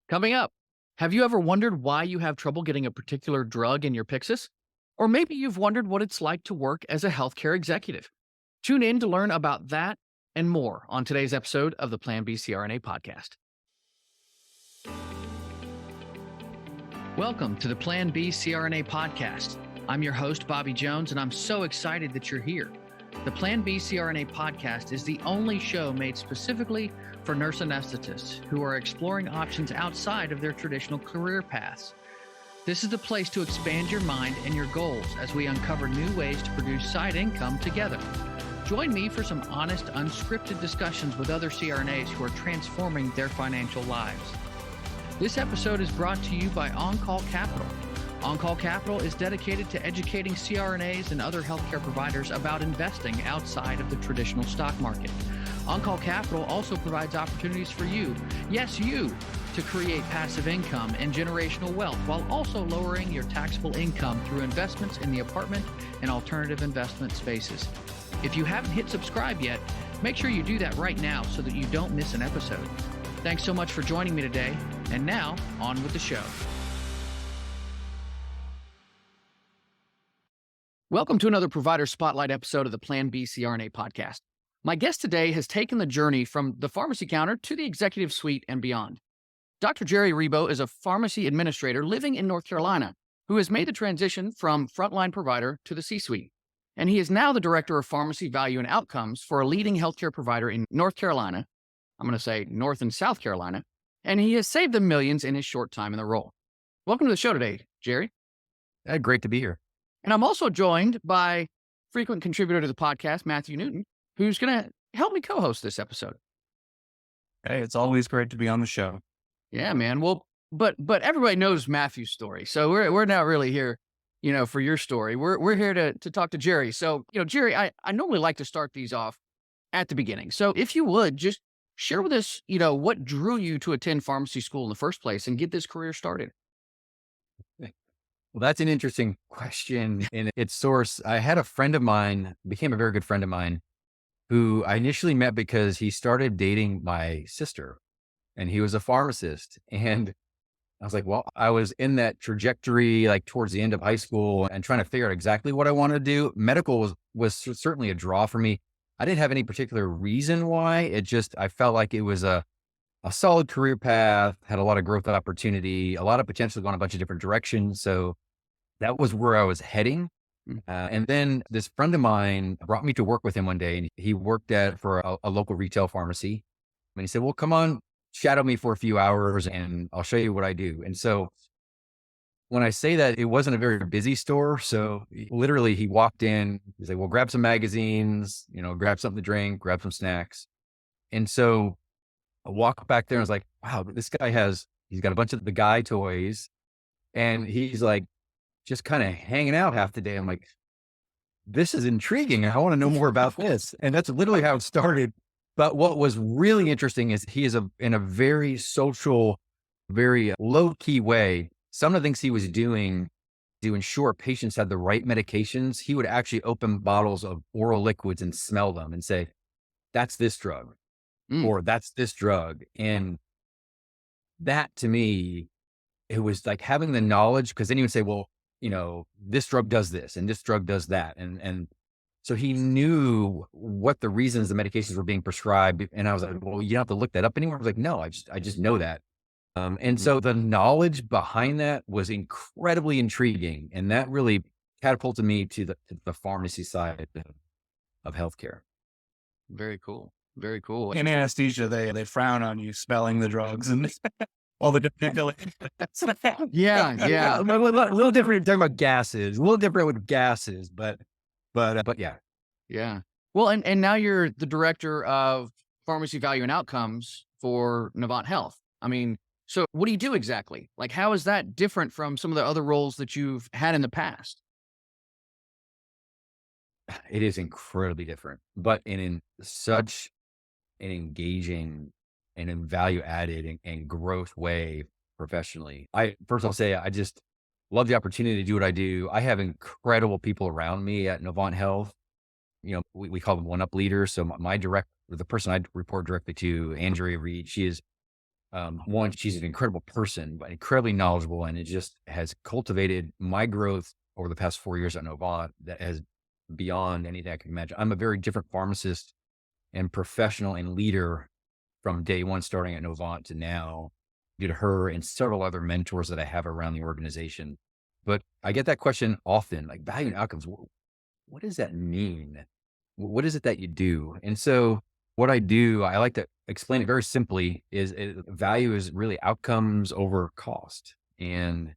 Coming up, have you ever wondered why you have trouble getting a particular drug in your Pyxis? Or maybe you've wondered what it's like to work as a healthcare executive. Tune in to learn about that and more on today's episode of the Plan B CRNA podcast. Welcome to the Plan B CRNA podcast. I'm your host, Bobby Jones, and I'm so excited that you're here. The Plan B CRNA podcast is the only show made specifically for nurse anesthetists who are exploring options outside of their traditional career paths. This is the place to expand your mind and your goals as we uncover new ways to produce side income together. Join me for some honest, unscripted discussions with other CRNAs who are transforming their financial lives. This episode is brought to you by On-Call Capital. On-Call Capital is dedicated to educating CRNAs and other healthcare providers about investing outside of the traditional stock market. On-Call Capital also provides opportunities for you, yes, you, to create passive income and generational wealth while also lowering your taxable income through investments in the apartment and alternative investment spaces. If you haven't hit subscribe yet, make sure you do that right now so that you don't miss an episode. Thanks so much for joining me today. And now, on with the show. Welcome to another Provider Spotlight episode of the Plan B CRNA podcast. My guest today has taken the journey from the pharmacy counter to the executive suite and beyond. Dr. Jerry Rebo is a pharmacy administrator living in North Carolina who has made the transition from frontline provider to the C-suite. And he is now the director of pharmacy value and outcomes for a leading healthcare provider in North Carolina. I'm going to say North and South Carolina. And he has saved them millions in his short time in the role. Welcome to the show today, Jerry. Great to be here. And I'm also joined by frequent contributor to the podcast, Matthew Newton, who's going to help me co-host this episode. Hey, it's always great to be on the show. Yeah, man. Well, but everybody knows Matthew's story. So we're not really here, for your story. We're here to talk to Jerry. So, Jerry, I normally like to start these off at the beginning. So if you would just share with us, what drew you to attend pharmacy school in the first place and get this career started? Well, that's an interesting question. In its source, I had a friend of mine, became a very good friend of mine, who I initially met because he started dating my sister and he was a pharmacist. And I was like, well, I was in that trajectory, like towards the end of high school and trying to figure out exactly what I wanted to do. Medical was certainly a draw for me. I didn't have any particular reason why. I felt like it was a solid career path, had a lot of growth opportunity, a lot of potential to go in a bunch of different directions. So that was where I was heading. And then this friend of mine brought me to work with him one day, and he worked for a local retail pharmacy. And he said, well, come on, shadow me for a few hours and I'll show you what I do. And so when I say that, it wasn't a very busy store. So literally he walked in, he's like, well, grab some magazines, grab something to drink, grab some snacks. And so I walked back there and I was like, wow, this guy he's got a bunch of the guy toys and he's like, just kind of hanging out half the day. I'm like, this is intriguing. I want to know more about this. And that's literally how it started. But what was really interesting is he is in a very social, very low key way. Some of the things he was doing to ensure patients had the right medications, he would actually open bottles of oral liquids and smell them and say, that's this drug or that's this drug. And that to me, it was like having the knowledge, because then he would say, well, this drug does this and this drug does that. And so he knew what the reasons the medications were being prescribed. And I was like, well, you don't have to look that up anymore. I was like, no, I just know that. And so the knowledge behind that was incredibly intriguing. And that really catapulted me to the pharmacy side of healthcare. Very cool. Very cool. In anesthesia, they frown on you smelling the drugs and all the different. Yeah. A little different talking about gases, a little different with gases, but yeah. Yeah. Well, and now you're the director of pharmacy value and outcomes for Novant Health. I mean, so what do you do exactly? Like, how is that different from some of the other roles that you've had in the past? It is incredibly different, but in such an engaging and in value added and growth way professionally. I'll say I just love the opportunity to do what I do. I have incredible people around me at Novant Health. We call them one-up leaders. So the person I report directly to, Andrea Reed, she is One, she's an incredible person, but incredibly knowledgeable, and it just has cultivated my growth over the past 4 years at Novant that has beyond anything I can imagine. I'm a very different pharmacist and professional and leader from day one, starting at Novant to now, due to her and several other mentors that I have around the organization. But I get that question often, like value and outcomes. What does that mean? What is it that you do? And so what I do, I like to explain it very simply value is really outcomes over cost, and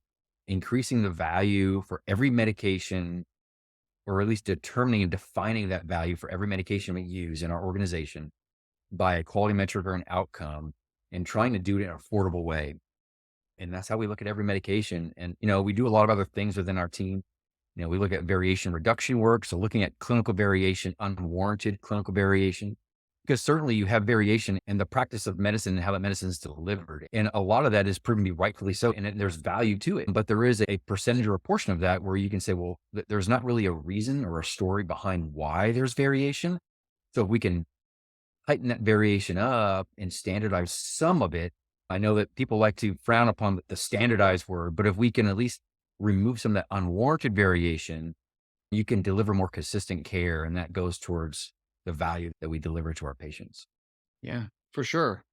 increasing the value for every medication, or at least determining and defining that value for every medication we use in our organization by a quality metric or an outcome, and trying to do it in an affordable way. And that's how we look at every medication. And, we do a lot of other things within our team. We look at variation reduction work. So looking at clinical variation, unwarranted clinical variation, because certainly you have variation in the practice of medicine and how that medicine is delivered. And a lot of that is proven to be rightfully so. And there's value to it, but there is a percentage or a portion of that where you can say, well, there's not really a reason or a story behind why there's variation. So if we can tighten that variation up and standardize some of it. I know that people like to frown upon the standardized word, but if we can at least remove some of that unwarranted variation, you can deliver more consistent care. And that goes towards the value that we deliver to our patients. Yeah, for sure.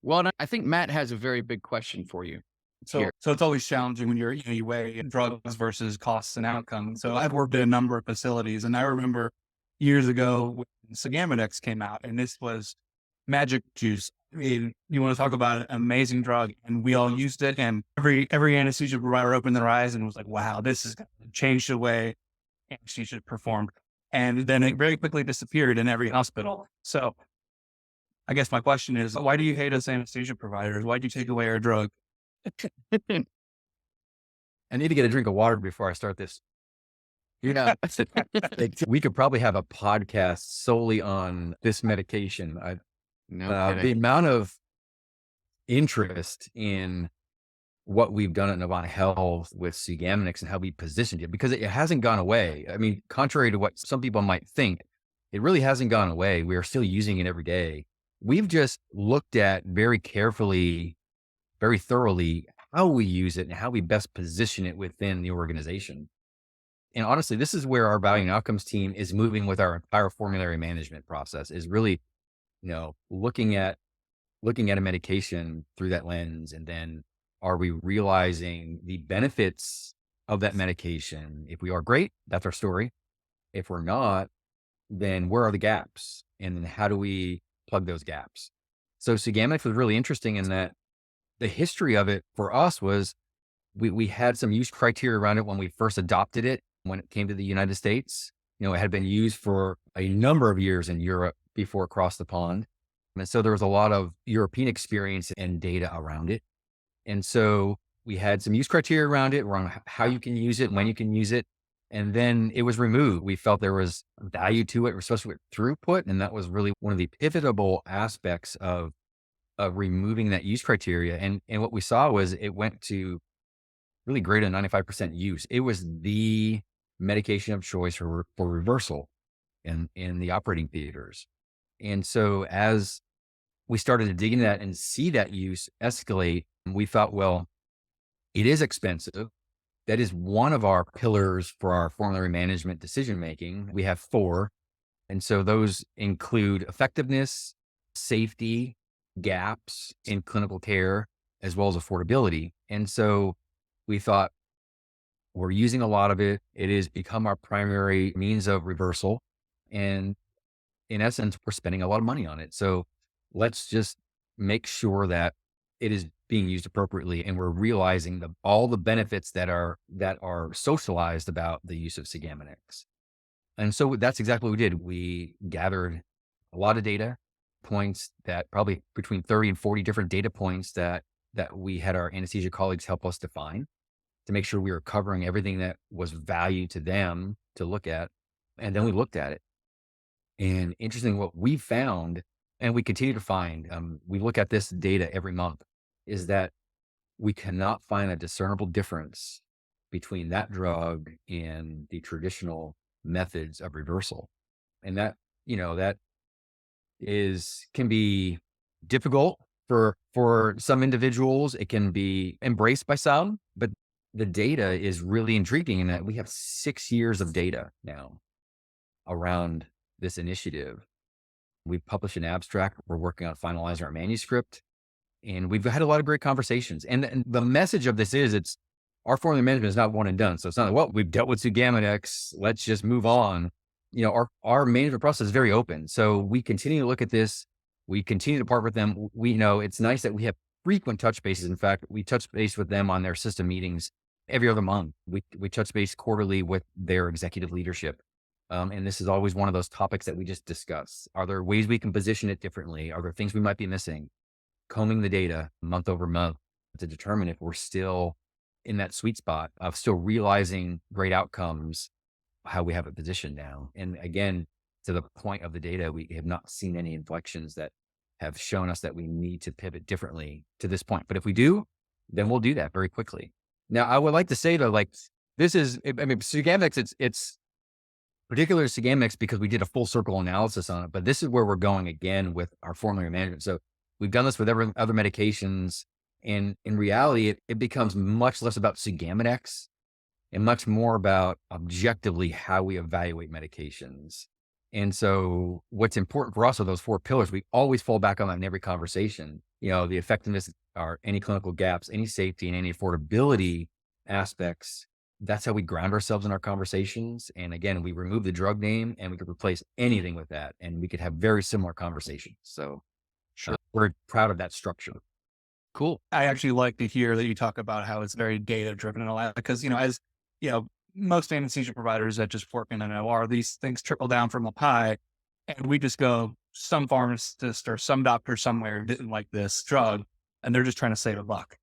Well, and I think Matt has a very big question for you. So it's always challenging when you weigh drugs versus costs and outcomes. So I've worked at a number of facilities, and I remember years ago when Sagamidex came out, and this was magic juice. I mean, you want to talk about an amazing drug, and we all used it, and every anesthesia provider opened their eyes and was like, wow, this is going to change the way anesthesia performed. And then it very quickly disappeared in every hospital. So I guess my question is, why do you hate us anesthesia providers? Why do you take away our drug? I need to get a drink of water before I start this. Yeah. We could probably have a podcast solely on this medication. The amount of interest in what we've done at Novant Health with Sagamidex and how we positioned it, because it hasn't gone away. I mean, contrary to what some people might think, it really hasn't gone away. We are still using it every day. We've just looked at very carefully, very thoroughly, how we use it and how we best position it within the organization. And honestly, this is where our value and outcomes team is moving with our entire formulary management process, is really, looking at a medication through that lens. And then are we realizing the benefits of that medication? If we are, great, that's our story. If we're not, then where are the gaps? And then how do we plug those gaps? So Sagamidex was really interesting in that the history of it for us was we had some use criteria around it when we first adopted it, when it came to the United States. It had been used for a number of years in Europe before it crossed the pond. And so there was a lot of European experience and data around it. And so we had some use criteria around it, around how you can use it, when you can use it. And then it was removed. We felt there was value to it, especially with throughput. And that was really one of the pivotal aspects of removing that use criteria. And what we saw was it went to really greater than 95% use. It was the medication of choice for reversal in the operating theaters. And so as we started to dig into that and see that use escalate, we thought, well, it is expensive. That is one of our pillars for our formulary management decision-making. We have 4. And so those include effectiveness, safety, gaps in clinical care, as well as affordability. And so we thought, we're using a lot of it. It has become our primary means of reversal. And in essence, we're spending a lot of money on it. So let's just make sure that it is being used appropriately, and we're realizing all the benefits that are socialized about the use of Sagamidex. And so that's exactly what we did. We gathered a lot of data points, that probably between 30 and 40 different data points that we had our anesthesia colleagues help us define, to make sure we were covering everything that was value to them to look at. And then we looked at it. And interesting, what we found, and we continue to find, we look at this data every month, is that we cannot find a discernible difference between that drug and the traditional methods of reversal. And that can be difficult For some individuals, it can be embraced by some, but the data is really intriguing in that we have 6 years of data now around this initiative. We've published an abstract. We're working on finalizing our manuscript, and we've had a lot of great conversations. And the message of this is it's our formula management is not one and done. So it's not like, well, we've dealt with Sugammadex, let's just move on. Our management process is very open. So we continue to look at this. We continue to partner with them. We know it's nice that we have frequent touch bases. In fact, we touch base with them on their system meetings every other month. We touch base quarterly with their executive leadership. And this is always one of those topics that we just discuss. Are there ways we can position it differently? Are there things we might be missing? Combing the data month over month to determine if we're still in that sweet spot of still realizing great outcomes, how we have it positioned now. And again, to the point of the data, we have not seen any inflections that have shown us that we need to pivot differently to this point. But if we do, then we'll do that very quickly. Now, I would like to say though, like this is, Sugammadex, it's particularly Sugammadex because we did a full circle analysis on it, but this is where we're going again with our formulary management. So we've done this with other medications, and in reality, it becomes much less about Sugammadex and much more about objectively how we evaluate medications. And so what's important for us are those 4 pillars. We always fall back on that in every conversation. The effectiveness, or any clinical gaps, any safety, and any affordability aspects. That's how we ground ourselves in our conversations. And again, we remove the drug name and we could replace anything with that, and we could have very similar conversations. So Sure. We're proud of that structure. Cool. I actually like to hear that you talk about how it's very data driven and all that, because, as most anesthesia providers that just work in an OR, these things trickle down from up high, and we just go, some pharmacist or some doctor somewhere didn't like this drug and they're just trying to save a buck.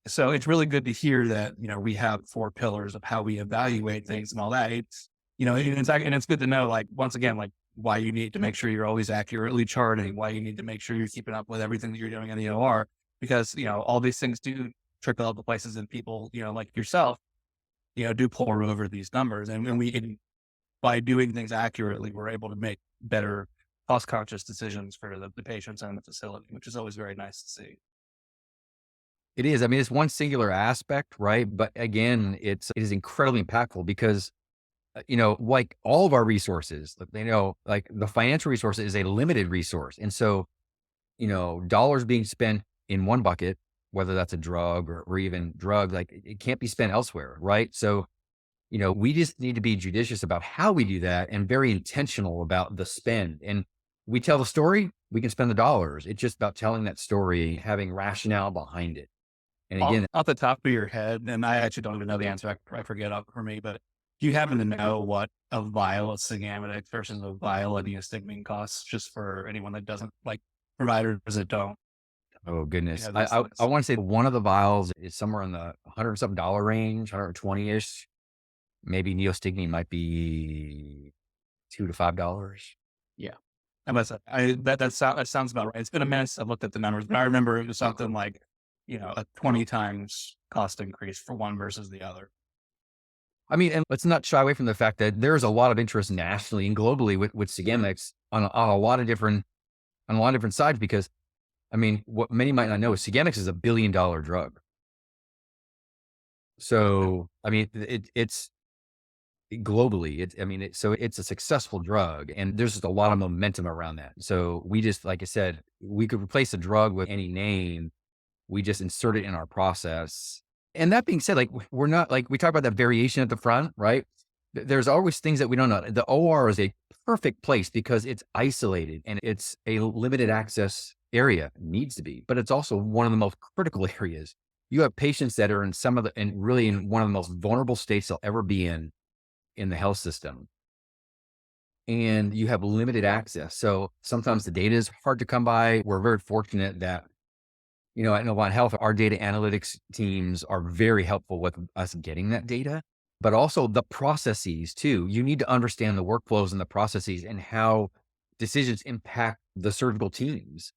So it's really good to hear that, we have 4 pillars of how we evaluate things and all that. It's, and it's good to know, like, once again, like, why you need to make sure you're always accurately charting, why you need to make sure you're keeping up with everything that you're doing in the OR, because, all these things do trickle out to places, and people, like yourself, do pour over these numbers. And we can, by doing things accurately, we're able to make better cost conscious decisions for the patients and the facility, which is always very nice to see. It is. I mean, it's one singular aspect, right? But again, it is incredibly impactful because, like all of our resources, like the financial resource is a limited resource. And so, dollars being spent in one bucket, whether that's a drug or even drug, like it can't be spent elsewhere, right? So, we just need to be judicious about how we do that and very intentional about the spend. And we tell the story, we can spend the dollars. It's just about telling that story, having rationale behind it. And again, off the top of your head, and I actually don't even know the answer, I forget up for me, but do you happen to know what a vial of Sugammadex versus a vial of neostigmine costs, just for anyone that doesn't, like providers that don't? oh goodness, I want to say one of the vials is somewhere in the $100 something range, 120-ish. Maybe neostigmine might be $2 to $5. Yeah. That sounds about right. It's been a minute since I've looked at the numbers, but I remember it was something like, a 20 times cost increase for one versus the other. I mean, and let's not shy away from the fact that there's a lot of interest nationally and globally with Sugammadex on a lot of different sides, because I mean, what many might not know is Sugammadex is $1 billion drug. So, I mean, it's globally, so it's a successful drug, and there's just a lot of momentum around that. So we just, like I said, we could replace a drug with any name. We just insert it in our process. And that being said, like, we're not, like, we talk about that variation at the front, right? There's always things that we don't know. The OR is a perfect place because it's isolated and it's a limited access area. It needs to be, but it's also one of the most critical areas. You have patients that are really in one of the most vulnerable states they'll ever be in the health system. And you have limited access. So sometimes the data is hard to come by. We're very fortunate that, at Novant Health, our data analytics teams are very helpful with us getting that data, but also the processes too. You need to understand the workflows and the processes and how decisions impact the surgical teams.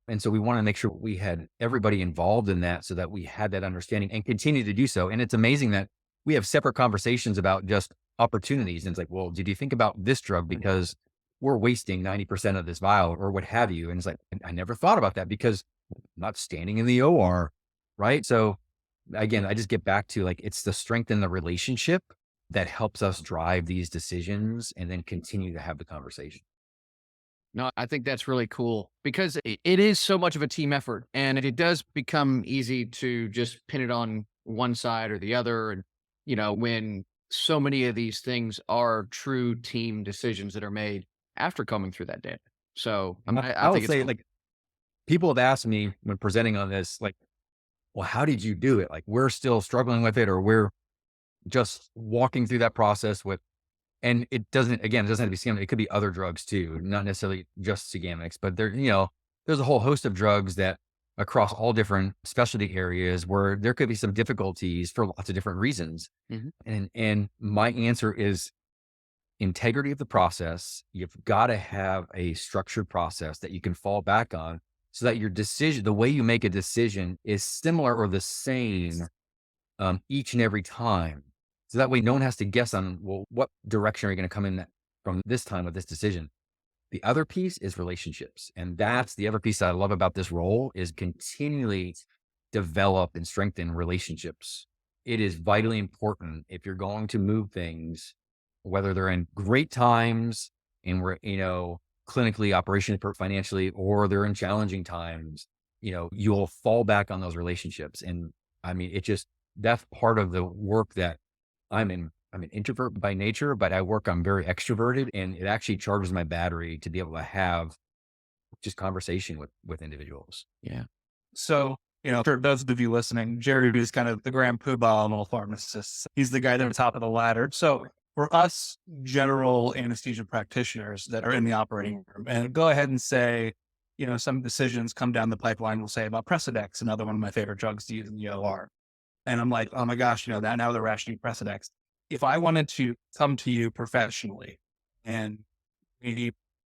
And so we want to make sure we had everybody involved in that so that we had that understanding and continue to do so. And it's amazing that we have separate conversations about just opportunities. And it's like, well, did you think about this drug? Because we're wasting 90% of this vial or what have you. And it's like, I never thought about that, because not standing in the OR, right? So again, I just get back to like, it's the strength in the relationship that helps us drive these decisions and then continue to have the conversation. No, I think that's really cool because it is so much of a team effort and it does become easy to just pin it on one side or the other. And, when so many of these things are true team decisions that are made after coming through that data. So I I will think it's say cool. like people have asked me when presenting on this, like, well, how did you do it? Like we're still struggling with it or we're just walking through that process with, and it doesn't have to be scamming. It could be other drugs too, not necessarily just Sagamics, but there's a whole host of drugs that across all different specialty areas where there could be some difficulties for lots of different reasons. Mhm. And my answer is integrity of the process. You've got to have a structured process that you can fall back on so that your decision, the way you make a decision is similar or the same each and every time. So that way no one has to guess on, well, what direction are you going to come in from this time with this decision? The other piece is relationships. And that's the other piece that I love about this role is continually develop and strengthen relationships. It is vitally important if you're going to move things, whether they're in great times and we're, clinically, operationally, financially, or they're in challenging times, you'll fall back on those relationships. And I mean, that's part of the work that I'm an introvert by nature, but I'm very extroverted and it actually charges my battery to be able to have just conversation with individuals. Yeah. So, for those of you listening, Jerry is kind of the grand poobah of all pharmacists. He's the guy at the top of the ladder. So for us general anesthesia practitioners that are in the operating room, and go ahead and say, some decisions come down the pipeline, we'll say about Precedex, another one of my favorite drugs to use in the OR. And I'm like, oh my gosh, that now they're rationing Precedex. If I wanted to come to you professionally and maybe,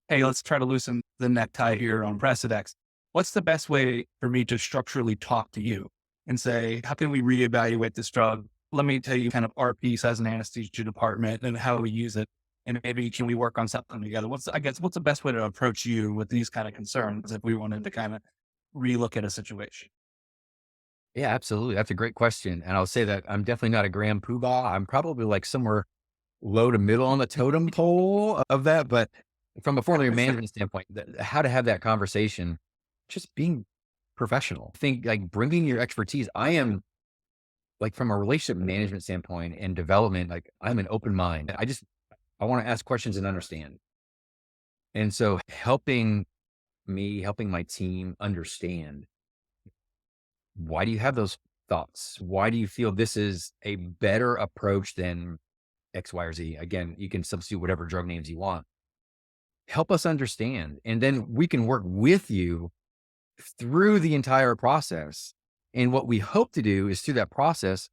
hey, let's try to loosen the necktie here on Precedex, what's the best way for me to structurally talk to you and say, how can we reevaluate this drug? Let me tell you kind of our piece as an anesthesia department and how we use it. And maybe can we work on something together? What's the best way to approach you with these kind of concerns if we wanted to kind of relook at a situation? Yeah, absolutely. That's a great question. And I'll say that I'm definitely not a grand poobah. I'm probably like somewhere low to middle on the totem pole of that. But from a formulary management standpoint, how to have that conversation, just being professional. I think like bringing your expertise. I am like from a relationship management standpoint and development, like I'm an open mind. I want to ask questions and understand. And so helping my team understand, why do you have those thoughts? Why do you feel this is a better approach than X, Y, or Z? Again, you can substitute whatever drug names you want. Help us understand. And then we can work with you through the entire process. And what we hope to do is through that process,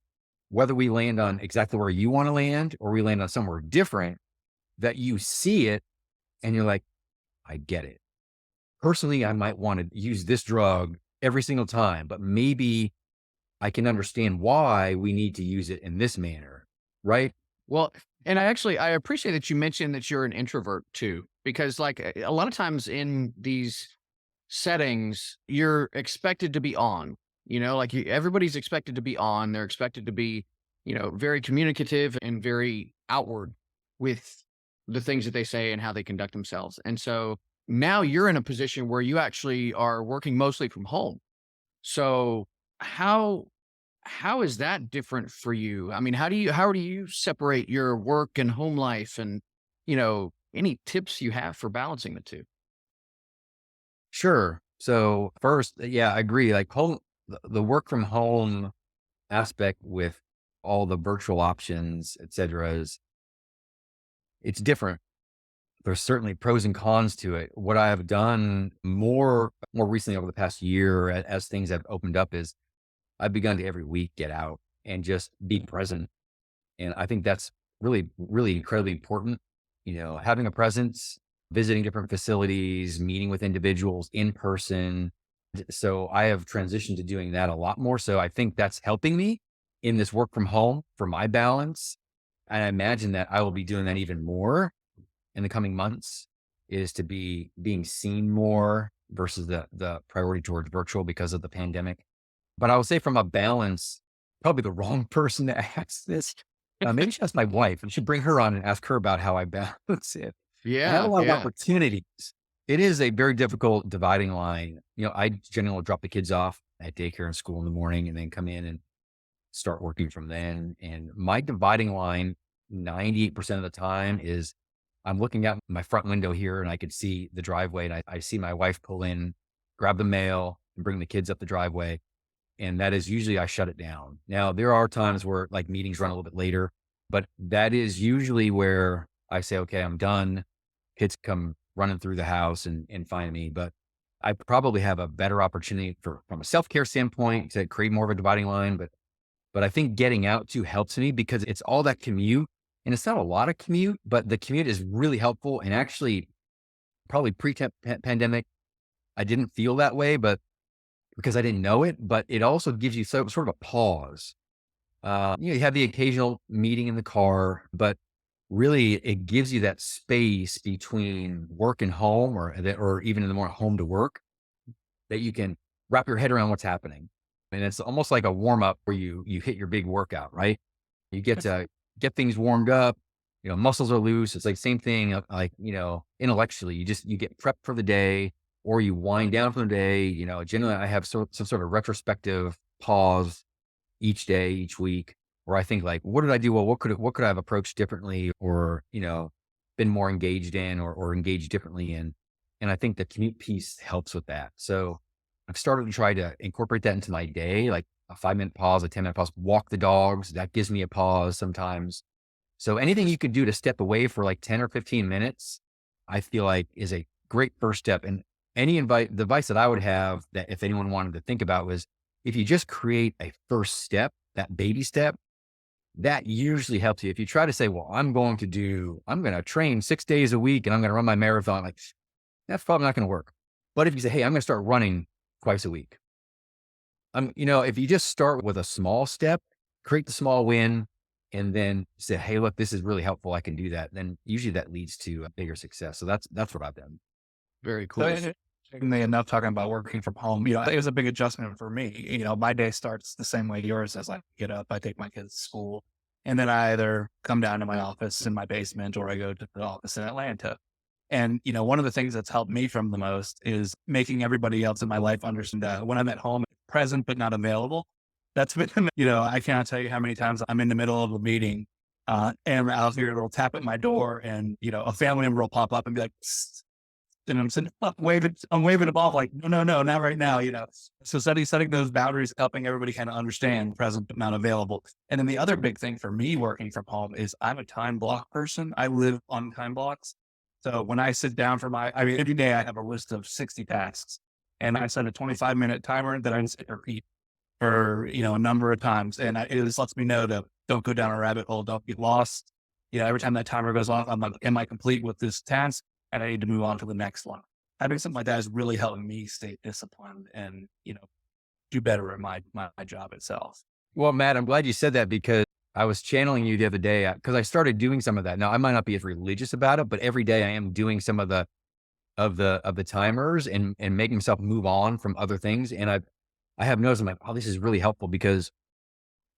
whether we land on exactly where you want to land or we land on somewhere different, that you see it and you're like, I get it. Personally, I might want to use this drug every single time, but maybe I can understand why we need to use it in this manner. Right. Well, and I appreciate that you mentioned that you're an introvert too, because like a lot of times in these settings, you're expected to be on, like everybody's expected to be on. They're expected to be, very communicative and very outward with the things that they say and how they conduct themselves. And so now you're in a position where you actually are working mostly from home. So how how is that different for you? I mean, how do you separate your work and home life and, any tips you have for balancing the two? Sure. So first, yeah, I agree. Like the work from home aspect with all the virtual options, et cetera, it's different. There's certainly pros and cons to it. What I have done more recently over the past year as things have opened up is I've begun to every week get out and just be present. And I think that's really, really incredibly important. Having a presence, visiting different facilities, meeting with individuals in person. So I have transitioned to doing that a lot more. So I think that's helping me in this work from home for my balance. And I imagine that I will be doing that even more in the coming months, is to be being seen more, versus the priority towards virtual because of the pandemic. But I would say from a balance, probably the wrong person to ask this. Maybe you should ask my wife. And should bring her on and ask her about how I balance it. I have a Yeah, lot of yeah. opportunities. It is a very difficult dividing line. I generally will drop the kids off at daycare and school in the morning and then come in and start working from then. And my dividing line 98% of the time is I'm looking out my front window here and I could see the driveway and I see my wife pull in, grab the mail and bring the kids up the driveway. And that is usually I shut it down. Now there are times where like meetings run a little bit later, but that is usually where I say, okay, I'm done. Kids come running through the house and find me. But I probably have a better opportunity from a self-care standpoint to create more of a dividing line. But I think getting out too helps me because it's all that commute. And it's not a lot of commute, but the commute is really helpful. And actually, probably pre-pandemic, I didn't feel that way, but because I didn't know it, but it also gives you sort of a pause. You have the occasional meeting in the car, but really it gives you that space between work and home or even in the morning home to work that you can wrap your head around what's happening. And it's almost like a warm up where you hit your big workout, right? You get to get things warmed up, muscles are loose. It's like same thing, like, intellectually, you get prepped for the day or you wind down from the day. Generally I have some sort of retrospective pause each day, each week, where I think like, what did I do? Well, what could I have approached differently or, been more engaged in or engaged differently in? And I think the commute piece helps with that. So I've started to try to incorporate that into my day, like a 5-minute pause, a 10-minute pause, walk the dogs. That gives me a pause sometimes. So anything you could do to step away for like 10 or 15 minutes, I feel like is a great first step. And the advice that I would have that if anyone wanted to think about was if you just create a first step, that baby step, that usually helps you. If you try to say, well, I'm going to train 6 days a week and I'm going to run my marathon, like that's probably not going to work. But if you say, hey, I'm going to start running twice a week. If you just start with a small step, create the small win, and then say, hey, look, this is really helpful. I can do that. Then usually that leads to a bigger success. So that's what I've done. Very cool. So interestingly enough, talking about working from home, it was a big adjustment for me. My day starts the same way yours as I get up, I take my kids to school, and then I either come down to my office in my basement or I go to the office in Atlanta. And, one of the things that's helped me from the most is making everybody else in my life understand that when I'm at home, present but not available. That's been, I cannot tell you how many times I'm in the middle of a meeting and I'll hear a little tap at my door and, a family member will pop up and be like, psst. And I'm sitting up I'm waving a ball like, no, not right now, So setting those boundaries, helping everybody kind of understand present but not available. And then the other big thing for me working from home is I'm a time block person. I live on time blocks. So when I sit down every day I have a list of 60 tasks and I set a 25-minute timer that I just repeat for, a number of times. And it just lets me know to don't go down a rabbit hole, don't get lost. Every time that timer goes off, I'm like, am I complete with this task? And I need to move on to the next one. Having something like that is really helping me stay disciplined and, do better at my job itself. Well, Matt, I'm glad you said that because I was channeling you the other day because I started doing some of that. Now I might not be as religious about it, but every day I am doing some of the timers and making myself move on from other things. And I have noticed I'm like, oh, this is really helpful because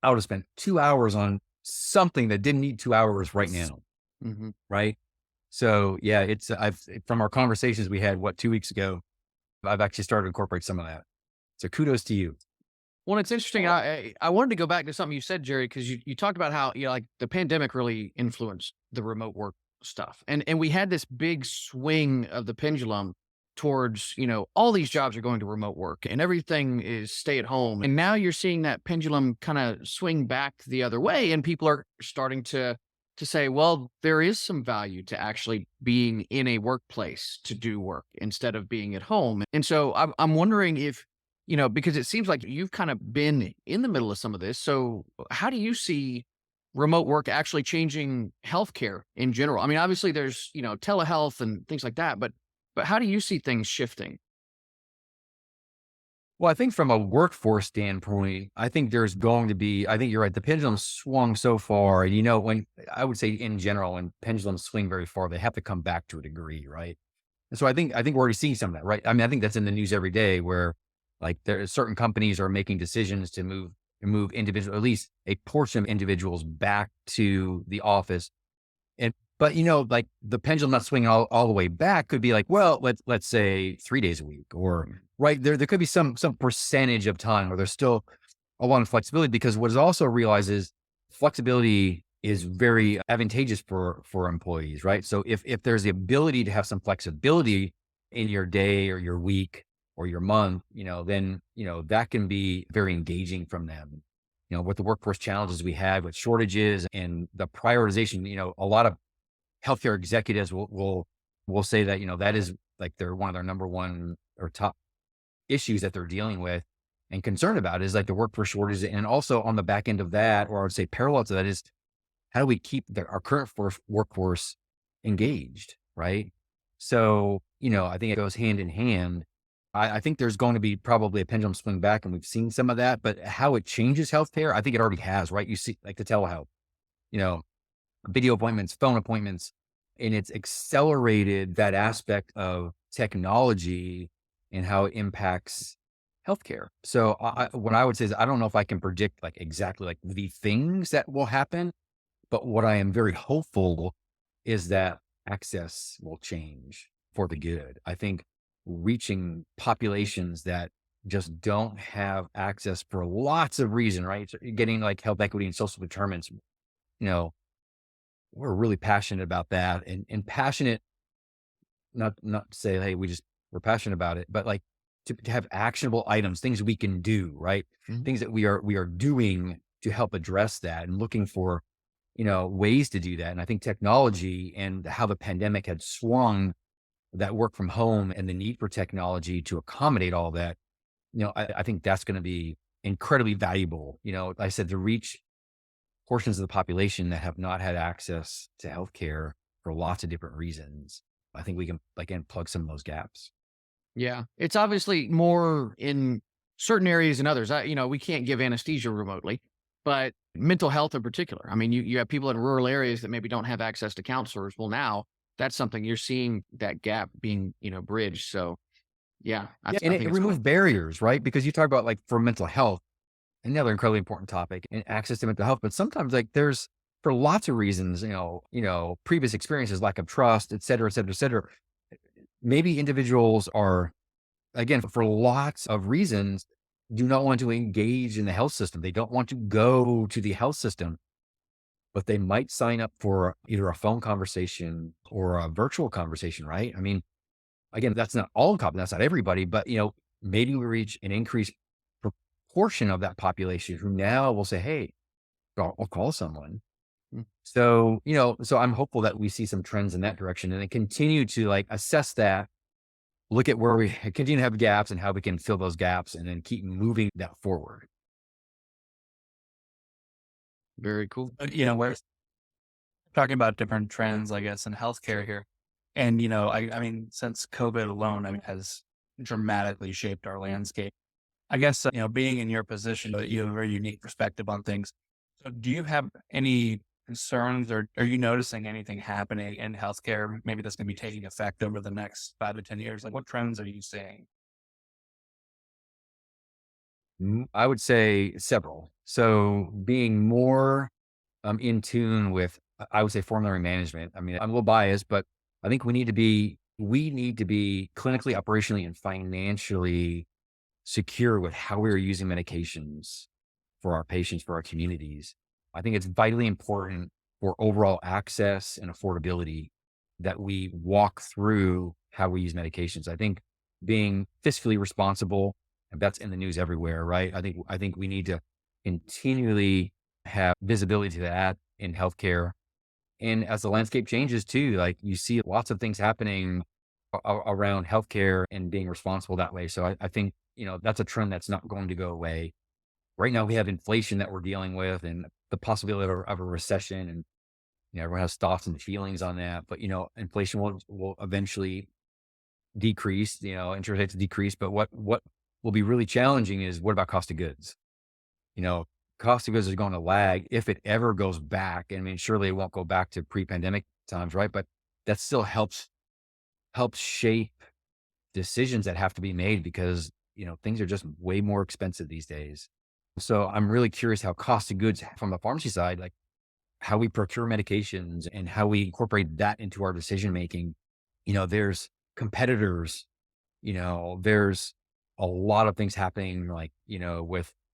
I would have spent 2 hours on something that didn't need 2 hours right now. Mm-hmm. Right. So yeah, from our conversations we had, 2 weeks ago, I've actually started to incorporate some of that. So kudos to you. Well, it's interesting. I wanted to go back to something you said, Jerry, because you talked about how, like the pandemic really influenced the remote work stuff. And we had this big swing of the pendulum towards, all these jobs are going to remote work and everything is stay at home. And now you're seeing that pendulum kind of swing back the other way. And people are starting to say, well, there is some value to actually being in a workplace to do work instead of being at home. And so I'm wondering if, because it seems like you've kind of been in the middle of some of this. So how do you see remote work actually changing healthcare in general? I mean, obviously there's, telehealth and things like that, but how do you see things shifting? Well, I think from a workforce standpoint, I think you're right. The pendulum swung so far. And, when I would say in general, when pendulums swing very far, they have to come back to a degree, right? And so I think we're already seeing some of that, right? I mean, I think that's in the news every day where like there are certain companies are making decisions to move individuals, at least a portion of individuals back to the office. And but like the pendulum not swinging all the way back could be like, well, let's say 3 days a week, or right there could be some percentage of time where there's still a lot of flexibility, because what is also realized is flexibility is very advantageous for employees, right? So if there's the ability to have some flexibility in your day or your week or your month, then that can be very engaging from them. With the workforce challenges we had with shortages and the prioritization, a lot of healthcare executives will say that, that is like they're one of their number one or top issues that they're dealing with and concerned about is like the workforce shortages. And also on the back end of that, or I would say parallel to that, is how do we keep our current workforce engaged, right? So, I think it goes hand in hand. I think there's going to be probably a pendulum swing back, and we've seen some of that, but how it changes healthcare, I think it already has, right? You see like the telehealth, you know, video appointments, phone appointments, and it's accelerated that aspect of technology and how it impacts healthcare. So what I would say is I don't know if I can predict like exactly like the things that will happen, but what I am very hopeful is that access will change for the good. I think reaching populations that just don't have access for lots of reasons, right? So you're getting like health equity and social determinants, we're really passionate about that, and passionate, not to say, hey, we're passionate about it, but like to have actionable items, things we can do, right? Mhm. Things that we are doing to help address that and looking for, ways to do that. And I think technology and how the pandemic had swung that work from home and the need for technology to accommodate all that, I think that's going to be incredibly valuable. Like I said, to reach portions of the population that have not had access to healthcare for lots of different reasons. I think we can, again, plug some of those gaps. Yeah. It's obviously more in certain areas than others. We can't give anesthesia remotely, but mental health in particular. I mean, you have people in rural areas that maybe don't have access to counselors. Well, now that's something you're seeing that gap being, bridged. So yeah, Yeah, I and it think it's removes cool. barriers, right? Because you talk about like for mental health, another incredibly important topic, and access to mental health. But sometimes like there's for lots of reasons, previous experiences, lack of trust, et cetera, et cetera, et cetera. Maybe individuals are, again, for lots of reasons, do not want to engage in the health system. They don't want to go to the health system, but they might sign up for either a phone conversation or a virtual conversation, right? I mean, again, that's not that's not everybody, but maybe we reach an increased proportion of that population who now will say, hey, I'll call someone. Mm. So, so I'm hopeful that we see some trends in that direction and then continue to like assess that, look at where we continue to have gaps and how we can fill those gaps and then keep moving that forward. Very cool. We're talking about different trends, I guess, in healthcare here. And, I mean, since COVID alone, I mean, has dramatically shaped our landscape. I guess, being in your position, you have a very unique perspective on things. So do you have any concerns, or are you noticing anything happening in healthcare, maybe that's going to be taking effect over the next 5 to 10 years? Like what trends are you seeing? I would say several. So being more in tune with, I would say, formulary management. I mean, I'm a little biased, but I think we need to be clinically, operationally, and financially secure with how we are using medications for our patients, for our communities. I think it's vitally important for overall access and affordability that we walk through how we use medications. I think being fiscally responsible, and that's in the news everywhere, right? I think we need to continually have visibility to that in healthcare. And as the landscape changes too, like you see lots of things happening around healthcare and being responsible that way. So I think, that's a trend that's not going to go away. Right now we have inflation that we're dealing with and the possibility of a recession, and everyone has thoughts and feelings on that, but inflation will eventually decrease, interest rates decrease. But what will be really challenging is what about cost of goods? You know, Cost of goods is going to lag if it ever goes back. I mean, surely it won't go back to pre-pandemic times, right? But that still helps helps shape decisions that have to be made because, things are just way more expensive these days. So I'm really curious how cost of goods from the pharmacy side, like how we procure medications and how we incorporate that into our decision making. There's competitors, there's a lot of things happening, like,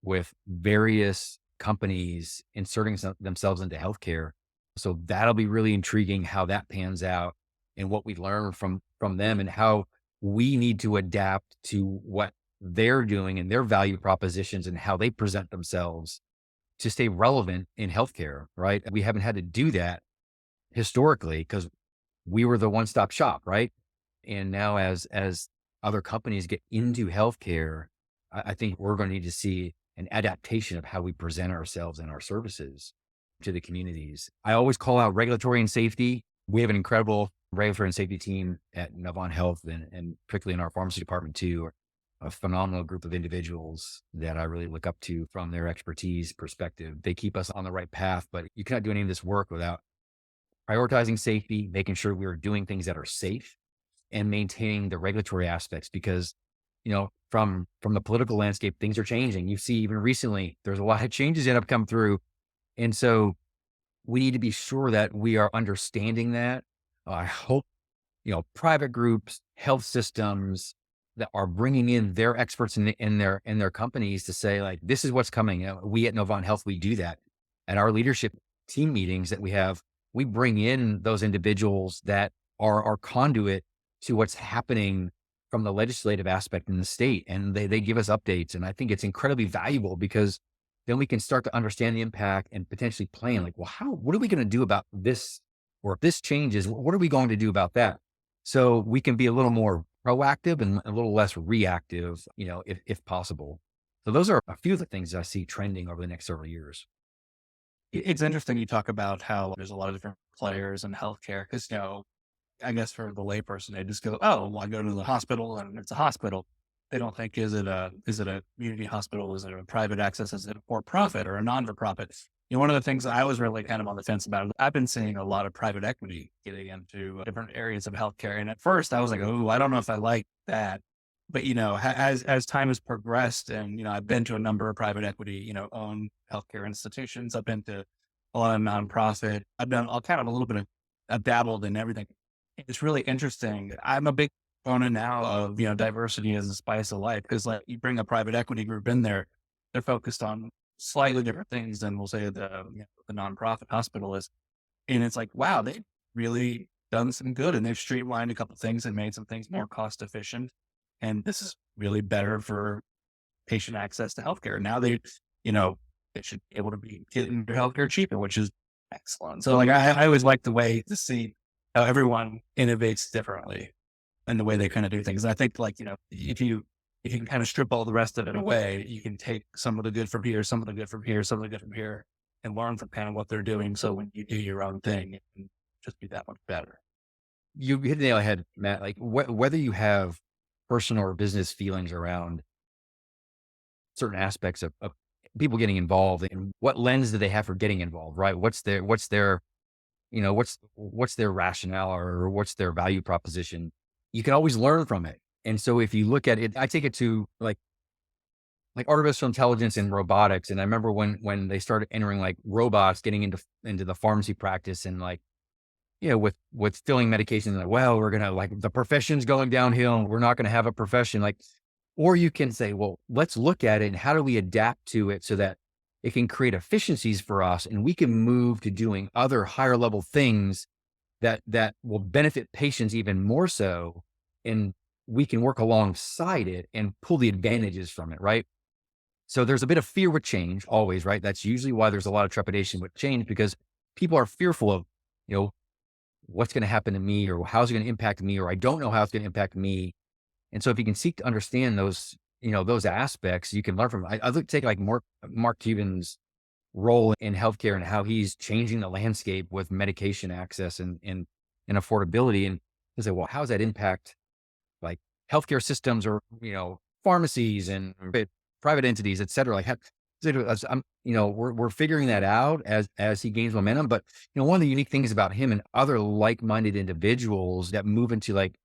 with various companies inserting themselves into healthcare. So that'll be really intriguing how that pans out and what we learn from them and how we need to adapt to what they're doing and their value propositions and how they present themselves to stay relevant in healthcare, right? We haven't had to do that historically because we were the one-stop shop, right? And now as other companies get into healthcare, I think we're going to need to see an adaptation of how we present ourselves and our services to the communities. I always call out regulatory and safety. We have an incredible regulatory and safety team at Novant Health and particularly in our pharmacy department too, a phenomenal group of individuals that I really look up to from their expertise perspective. They keep us on the right path, but you cannot do any of this work without prioritizing safety, making sure we are doing things that are safe and maintaining the regulatory aspects because, from the political landscape, things are changing. You see, even recently, there's a lot of changes that have come through. And so we need to be sure that we are understanding that. I hope, private groups, health systems that are bringing in their experts in their companies to say, like, this is what's coming. We at Novant Health, we do that. At our leadership team meetings that we have, we bring in those individuals that are our conduit to what's happening from the legislative aspect in the state. And they give us updates. And I think it's incredibly valuable because then we can start to understand the impact and potentially plan like, well, what are we going to do about this? Or if this changes, what are we going to do about that? So we can be a little more proactive and a little less reactive, if possible. So those are a few of the things I see trending over the next several years. It's interesting you talk about how there's a lot of different players in healthcare because, I guess for the layperson, they just go, oh, well, I go to the hospital and it's a hospital. They don't think, is it a community hospital? Is it a private access? Is it a for-profit or a non-for-profit? One of the things I was really kind of on the fence about, I've been seeing a lot of private equity getting into different areas of healthcare. And at first I was like, oh, I don't know if I like that. But, as time has progressed and, I've been to a number of private equity, owned healthcare institutions. I've been to a lot of nonprofit. I've done all kind of a little bit of, I've dabbled in everything. It's really interesting. I'm a big proponent now of, diversity as a spice of life because like you bring a private equity group in there, they're focused on slightly different things than we'll say the nonprofit hospital is. And it's like, wow, they've really done some good and they've streamlined a couple of things and made some things more cost efficient. And this is really better for patient access to healthcare. Now they should be able to be getting their healthcare cheaper, which is excellent. So like, I always like the way to see how everyone innovates differently and the way they kind of do things. And I think like, if you can kind of strip all the rest of it away, you can take some of the good from here, some of the good from here, some of the good from here, and learn from kind of what they're doing. So when you do your own thing, it can just be that much better. You hit the nail on the head, Matt. Like whether you have personal or business feelings around certain aspects of people getting involved and what lens do they have for getting involved, right? What's their, what's their rationale or what's their value proposition? You can always learn from it. And so if you look at it, I take it to like artificial intelligence and robotics. And I remember when they started entering like robots getting into the pharmacy practice and like, with filling medication, like, well, we're going to like the profession's going downhill and we're not going to have a profession. Like, or you can say, well, let's look at it and how do we adapt to it so that it can create efficiencies for us and we can move to doing other higher level things that will benefit patients even more so. And we can work alongside it and pull the advantages from it, right? So there's a bit of fear with change always, right? That's usually why there's a lot of trepidation with change because people are fearful of, what's going to happen to me or how's it going to impact me, or I don't know how it's going to impact me. And so if you can seek to understand those, those aspects, you can learn from it. I look take like Mark Cuban's role in healthcare and how he's changing the landscape with medication access and affordability. And I say, well, how does that impact like healthcare systems or, pharmacies and private entities, et cetera? Like, we're figuring that out as he gains momentum. But, one of the unique things about him and other like-minded individuals that move into like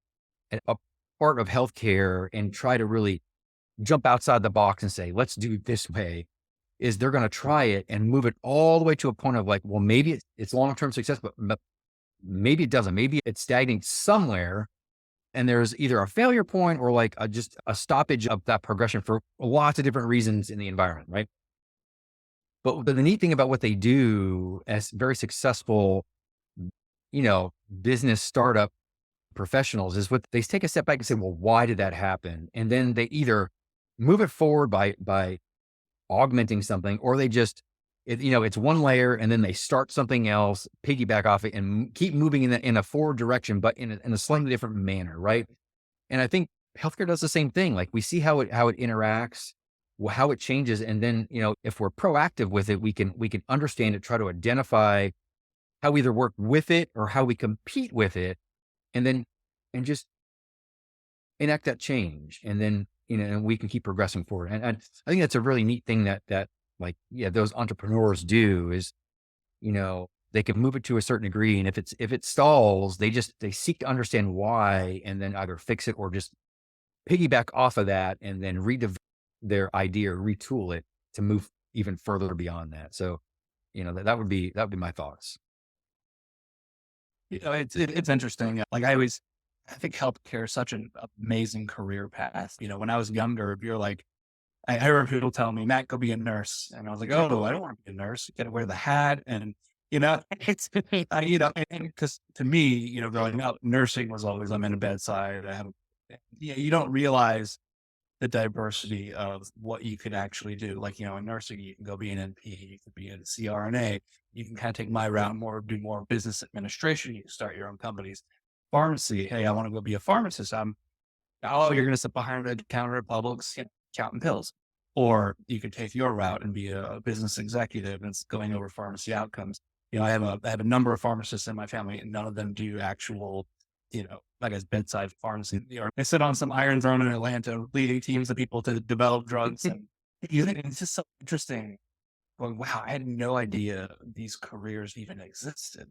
a part of healthcare and try to really jump outside the box and say, let's do it this way, is they're going to try it and move it all the way to a point of like, well, maybe it's long-term success, but maybe it doesn't. Maybe it's stagnating somewhere. And there's either a failure point or like just a stoppage of that progression for lots of different reasons in the environment, right? But the neat thing about what they do as very successful, business startup professionals is what they take a step back and say, well, why did that happen? And then they either move it forward by augmenting something, or they just, it's one layer and then they start something else, piggyback off it and keep moving in a forward direction, but in a slightly different manner. Right. And I think healthcare does the same thing. Like we see how it interacts, how it changes. And then, if we're proactive with it, we can understand it, try to identify how we either work with it or how we compete with it. And just enact that change. And then, and we can keep progressing forward. And I think that's a really neat thing that those entrepreneurs do is, they can move it to a certain degree. And if it stalls, they seek to understand why, and then either fix it or just piggyback off of that and then redevelop their idea or retool it to move even further beyond that. So, that would be my thoughts. It's interesting. Like I think healthcare is such an amazing career path. When I was younger, you're like, I heard people tell me, Matt, go be a nurse. And I was like, oh, I don't want to be a nurse. You got to wear the hat. And, it's, because to me, growing up, nursing was always, I'm in a bedside. You don't realize the diversity of what you could actually do. Like, in nursing, you can go be an NP, you could be a CRNA, you can kind of take my route do more business administration. You can start your own companies. Pharmacy. Hey, I want to go be a pharmacist. You're going to sit behind the counter at Publix, counting pills. Or you could take your route and be a business executive and going over pharmacy outcomes. I have a number of pharmacists in my family, and none of them do actual, like as bedside pharmacy. They sit on some Iron Throne in Atlanta, leading teams of people to develop drugs. And it's just so interesting. Going, wow, I had no idea these careers even existed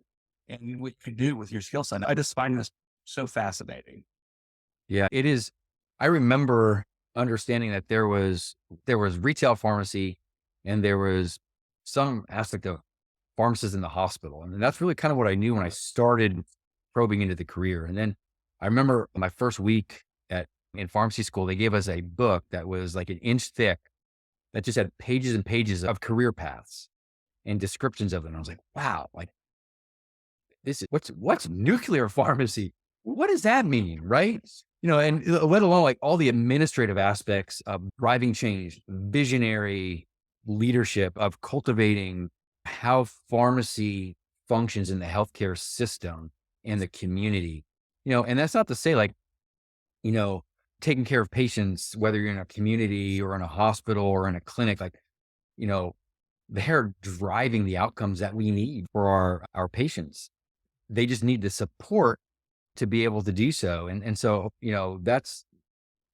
and what you could do with your skill set. I just find this so fascinating. Yeah, it is. I remember understanding that there was retail pharmacy and there was some aspect of pharmacists in the hospital. And that's really kind of what I knew when I started probing into the career. And then I remember my first week in pharmacy school, they gave us a book that was like an inch thick that just had pages and pages of career paths and descriptions of them. And I was like, wow, like this is what's nuclear pharmacy? What does that mean? Right. And let alone like all the administrative aspects of driving change, visionary leadership, of cultivating how pharmacy functions in the healthcare system and the community, and that's not to say like, taking care of patients, whether you're in a community or in a hospital or in a clinic, like, they're driving the outcomes that we need for our patients. They just need the support to be able to do so. And so, that's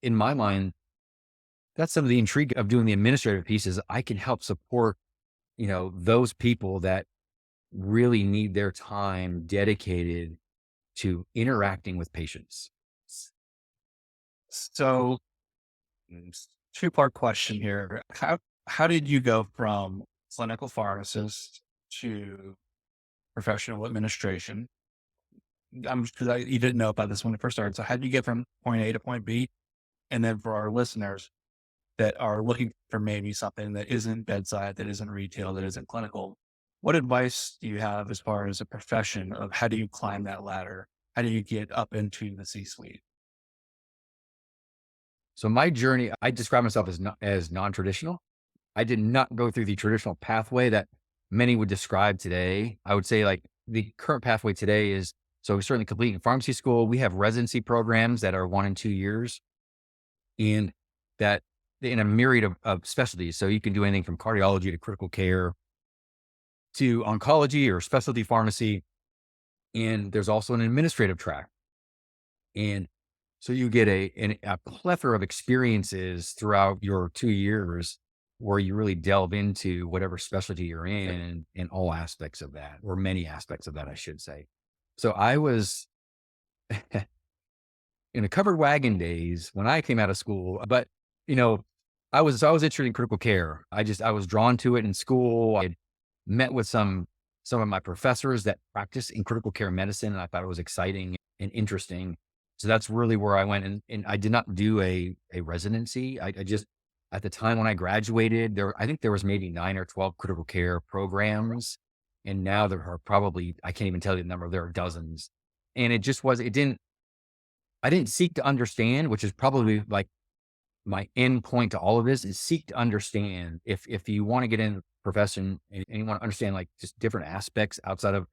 in my mind, that's some of the intrigue of doing the administrative pieces. I can help support, those people that really need their time dedicated to interacting with patients. So, two-part question here. How did you go from clinical pharmacist to professional administration? Because you didn't know about this when it first started. So how did you get from point A to point B? And then for our listeners that are looking for maybe something that isn't bedside, that isn't retail, that isn't clinical, what advice do you have as far as a profession of how do you climb that ladder? How do you get up into the C-suite? So my journey, I describe myself as non-traditional. I did not go through the traditional pathway that many would describe today. I would say like the current pathway today is, so certainly completing pharmacy school. We have residency programs that are 1 and 2 years, and that in a myriad of specialties. So you can do anything from cardiology to critical care to oncology or specialty pharmacy. And there's also an administrative track. And so you get a plethora of experiences throughout your 2 years where you really delve into whatever specialty you're in and all aspects of that, or many aspects of that, I should say. So I was, in the covered wagon days when I came out of school. But, you know, I was interested in critical care. I was drawn to it in school. I had met with some of my professors that practice in critical care medicine, and I thought it was exciting and interesting. So that's really where I went. And I did not do a residency. I just, at the time when I graduated, I think there was maybe 9 or 12 critical care programs. And now there are probably, I can't even tell you the number, there are dozens. And I didn't seek to understand, which is probably like my end point to all of this, is seek to understand. If you want to get in the profession and you want to understand like just different aspects outside of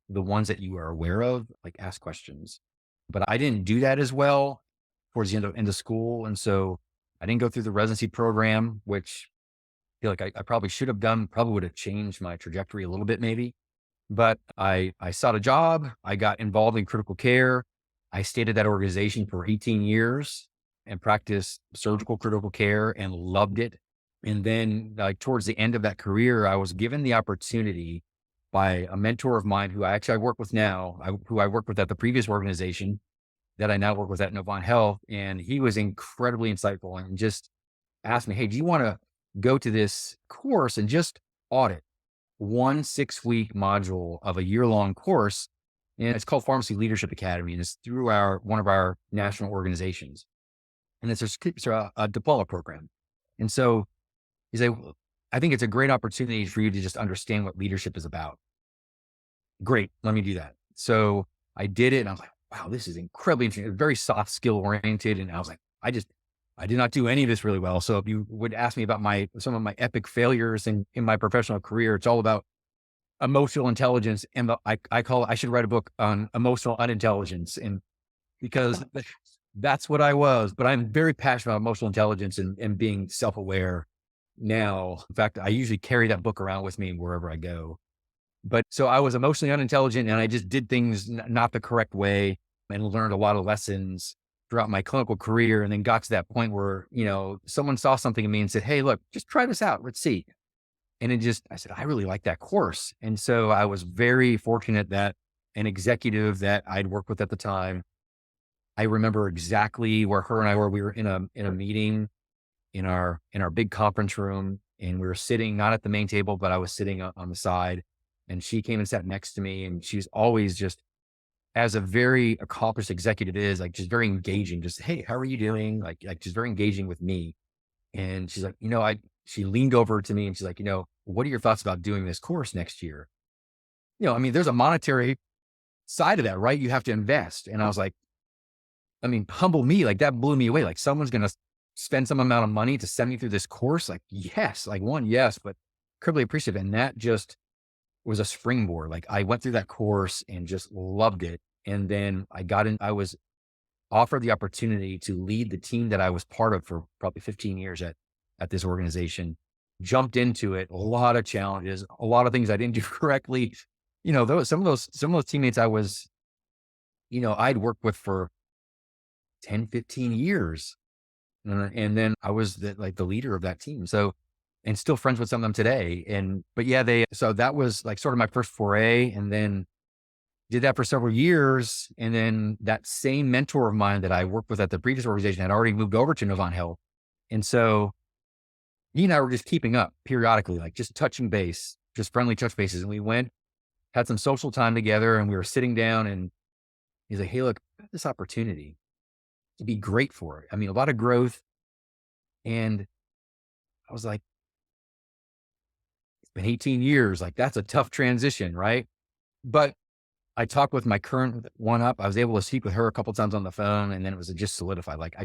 the ones that you are aware of, like ask questions. But I didn't do that as well towards the end of school. And so I didn't go through the residency program, which I feel like I probably should have done, probably would have changed my trajectory a little bit maybe. But I sought a job. I got involved in critical care. I stayed at that organization for 18 years and practiced surgical critical care and loved it. And then like towards the end of that career, I was given the opportunity by a mentor of mine who I work with now, who I worked with at the previous organization that I now work with at Novant Health. And he was incredibly insightful and just asked me, hey, do you want to go to this course and just audit one 6-week module of a year-long course? And it's called Pharmacy Leadership Academy, and it's through one of our national organizations. And it's a diploma program. And so he said, well, I think it's a great opportunity for you to just understand what leadership is about. Great, let me do that. So I did it, and I was like, wow, this is incredibly interesting. It's very soft skill oriented. And I was like, I did not do any of this really well. So if you would ask me about some of my epic failures in my professional career, it's all about emotional intelligence. And I should write a book on emotional unintelligence, and because that's what I was. But I'm very passionate about emotional intelligence and being self-aware now. In fact, I usually carry that book around with me wherever I go. But so I was emotionally unintelligent, and I just did things not the correct way and learned a lot of lessons throughout my clinical career. And then got to that point where, someone saw something in me and said, hey, look, just try this out. Let's see. And I said, I really like that course. And so I was very fortunate that an executive that I'd worked with at the time, I remember exactly where her and I were. We were in a meeting in our big conference room, and we were sitting not at the main table, but I was sitting on the side, and she came and sat next to me. And she's always just, as a very accomplished executive is, like just very engaging, just, hey, how are you doing? Like just very engaging with me. And she's like, she leaned over to me and she's like, what are your thoughts about doing this course next year? There's a monetary side of that, right? You have to invest. And I was like, humble me, like that blew me away. Like someone's going to spend some amount of money to send me through this course. Like, yes, yes, but incredibly appreciative. And that just was a springboard. Like I went through that course and just loved it. And then I was offered the opportunity to lead the team that I was part of for probably 15 years at this organization. Jumped into it, a lot of challenges, a lot of things I didn't do correctly. Some of those teammates I was, I'd worked with for 10, 15 years. And then I was the leader of that team. So, and still friends with some of them today. But yeah, so that was like sort of my first foray, and then did that for several years. And then that same mentor of mine that I worked with at the previous organization had already moved over to Novant Health. And so he and I were just keeping up periodically, like just touching base, just friendly touch bases. And we had some social time together, and we were sitting down, and he's like, hey, look, I have this opportunity to be great for it. A lot of growth. And I was like, it's been 18 years. Like that's a tough transition, right? But I talked with my current one up. I was able to speak with her a couple of times on the phone, and then it was just solidified. Like I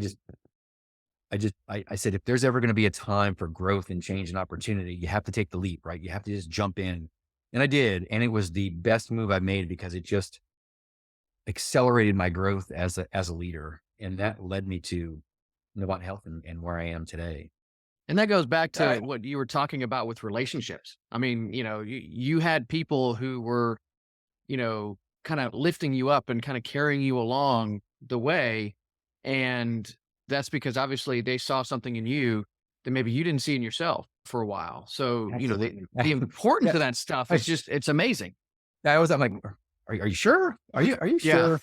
said, if there's ever going to be a time for growth and change and opportunity, you have to take the leap, right? You have to just jump in. And I did. And it was the best move I made because it just accelerated my growth as a leader. And that led me to Novant Health and where I am today. And that goes back to what you were talking about with relationships. You had people who were, kind of lifting you up and kind of carrying you along the way. And that's because obviously they saw something in you that maybe you didn't see in yourself for a while. So, the importance of that stuff is just, it's amazing. I'm like, are you sure? Are you sure? Yeah.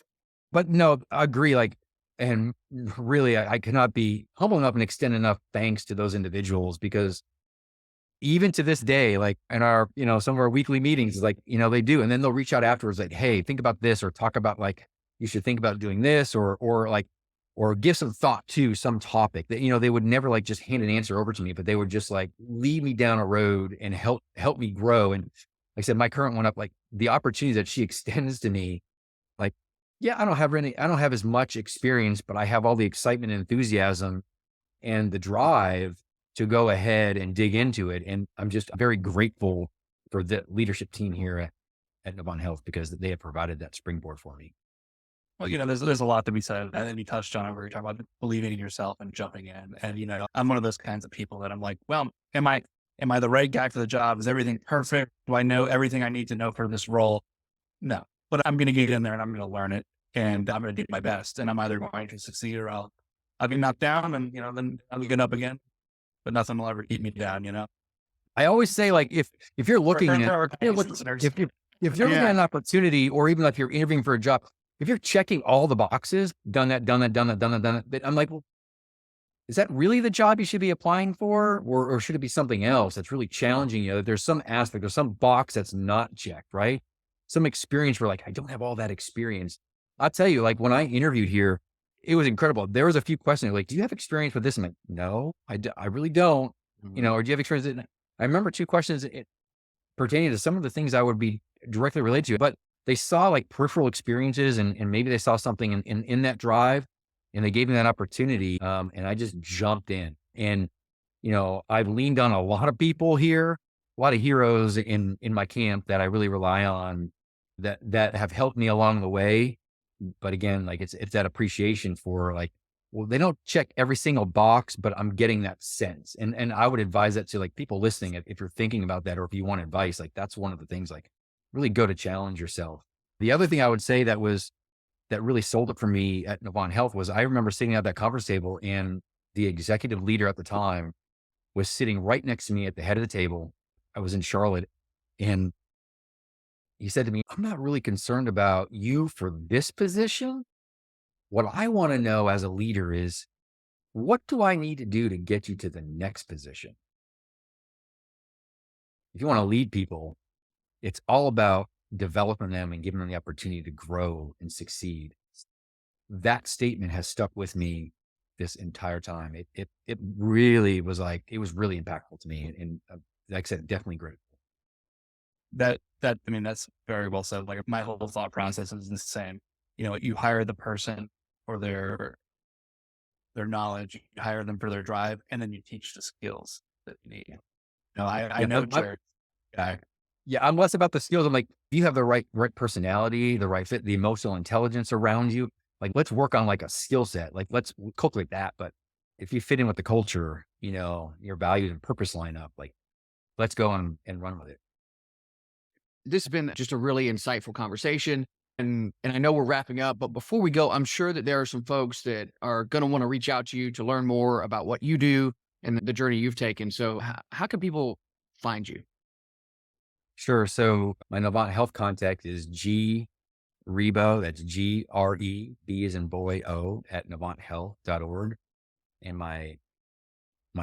But no, I agree. Like And really, I cannot be humble enough and extend enough thanks to those individuals, because even to this day, like in our, some of our weekly meetings, like, they do. And then they'll reach out afterwards, like, hey, think about this, or talk about like, you should think about doing this, or give some thought to some topic that, they would never like just hand an answer over to me, but they would just like lead me down a road and help me grow. And like I said, my current one up, like the opportunity that she extends to me, like, yeah, I don't have as much experience, but I have all the excitement and enthusiasm and the drive to go ahead and dig into it. And I'm just very grateful for the leadership team here at Novant Health, because they have provided that springboard for me. Well, there's a lot to be said. And then you touched on it where you're talking about believing in yourself and jumping in. And, I'm one of those kinds of people that I'm like, well, am I the right guy for the job? Is everything perfect? Do I know everything I need to know for this role? No, but I'm going to get in there and I'm going to learn it, and I'm going to do my best. And I'm either going to succeed or I'll be knocked down, and, then I'll get up again, but nothing will ever keep me down. I always say, like, if you're looking For at, our if you're looking Yeah. at an opportunity, or even if you're interviewing for a job, if you're checking all the boxes, done that, but I'm like, well, is that really the job you should be applying for? Or should it be something else that's really challenging you? There's some aspect, there's some box that's not checked, right? Some experience where like, I don't have all that experience. I'll tell you, like when I interviewed here, it was incredible. There was a few questions like, do you have experience with this? I'm like, no, I really don't. Or do you have experience? I remember 2 questions pertaining to some of the things I would be directly related to, but they saw like peripheral experiences, and maybe they saw something in that drive, and they gave me that opportunity. And I just jumped in, and, I've leaned on a lot of people here, a lot of heroes in my camp that I really rely on, that have helped me along the way. But again, like it's that appreciation for like, well, they don't check every single box, but I'm getting that sense. And I would advise that to like people listening, if you're thinking about that, or if you want advice, like that's one of the things, like really go to challenge yourself. The other thing I would say that really sold it for me at Novant Health was, I remember sitting at that conference table, and the executive leader at the time was sitting right next to me at the head of the table. I was in Charlotte, and he said to me, I'm not really concerned about you for this position. What I want to know as a leader is, what do I need to do to get you to the next position? If you want to lead people, it's all about developing them and giving them the opportunity to grow and succeed. That statement has stuck with me this entire time. It really was like, it was really impactful to me. And like I said, definitely great. That's very well said. Like my whole thought process is the same. You hire the person for their knowledge, you hire them for their drive, and then you teach the skills that you need. I Yeah, know but Jared. Yeah. Yeah, I'm less about the skills. I'm like, you have the right personality, the right fit, the emotional intelligence around you. Like, let's work on like a skill set. Like, let's cultivate that. But if you fit in with the culture, your values and purpose line up, like, let's go and run with it. This has been just a really insightful conversation. And I know we're wrapping up, but before we go, I'm sure that there are some folks that are going to want to reach out to you to learn more about what you do and the journey you've taken. So how can people find you? Sure. So my Novant Health contact is Rebo. That's GRE, B as in boy, O, at NovantHealth.org. And my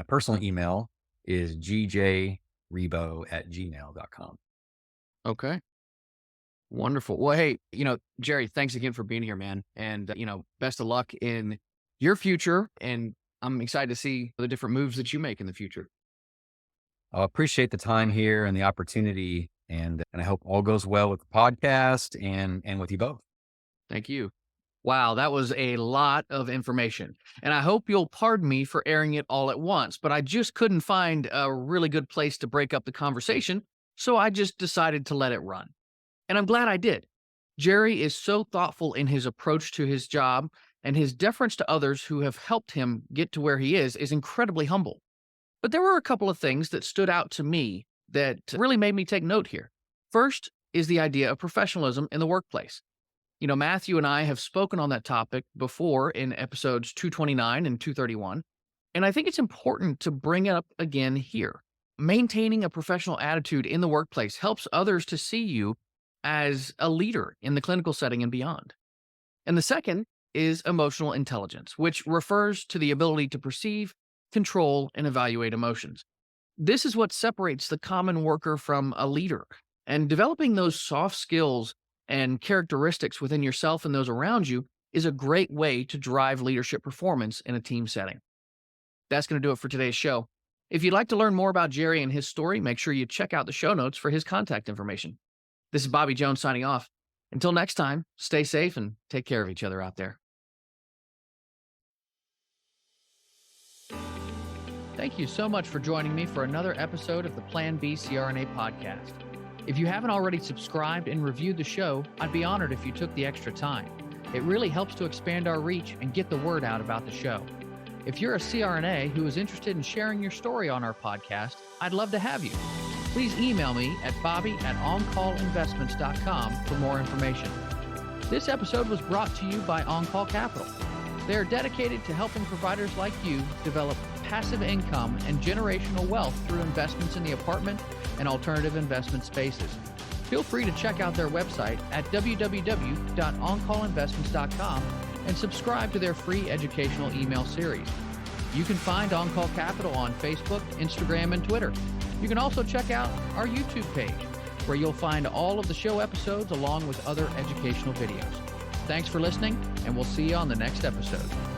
personal email is gjrebo@gmail.com. Okay. Wonderful. Well, hey, Jerry, thanks again for being here, man. And, best of luck in your future. And I'm excited to see the different moves that you make in the future. I appreciate the time here and the opportunity. And I hope all goes well with the podcast and with you both. Thank you. Wow, that was a lot of information. And I hope you'll pardon me for airing it all at once, but I just couldn't find a really good place to break up the conversation. So I just decided to let it run. And I'm glad I did. Jerry is so thoughtful in his approach to his job, and his deference to others who have helped him get to where he is incredibly humble. But there were a couple of things that stood out to me that really made me take note here. First is the idea of professionalism in the workplace. Matthew and I have spoken on that topic before in episodes 229 and 231, and I think it's important to bring it up again here. Maintaining a professional attitude in the workplace helps others to see you as a leader in the clinical setting and beyond. And the second is emotional intelligence, which refers to the ability to perceive, control, and evaluate emotions. This is what separates the common worker from a leader. And developing those soft skills and characteristics within yourself and those around you is a great way to drive leadership performance in a team setting. That's going to do it for today's show. If you'd like to learn more about Jerry and his story, make sure you check out the show notes for his contact information. This is Bobby Jones signing off. Until next time, stay safe and take care of each other out there. Thank you so much for joining me for another episode of the Plan B CRNA podcast. If you haven't already subscribed and reviewed the show, I'd be honored if you took the extra time. It really helps to expand our reach and get the word out about the show. If you're a CRNA who is interested in sharing your story on our podcast, I'd love to have you. Please email me at bobby@oncallinvestments.com for more information. This episode was brought to you by On-Call Capital. They are dedicated to helping providers like you develop passive income and generational wealth through investments in the apartment and alternative investment spaces. Feel free to check out their website at www.oncallinvestments.com and subscribe to their free educational email series. You can find On-Call Capital on Facebook, Instagram, and Twitter. You can also check out our YouTube page, where you'll find all of the show episodes along with other educational videos. Thanks for listening, and we'll see you on the next episode.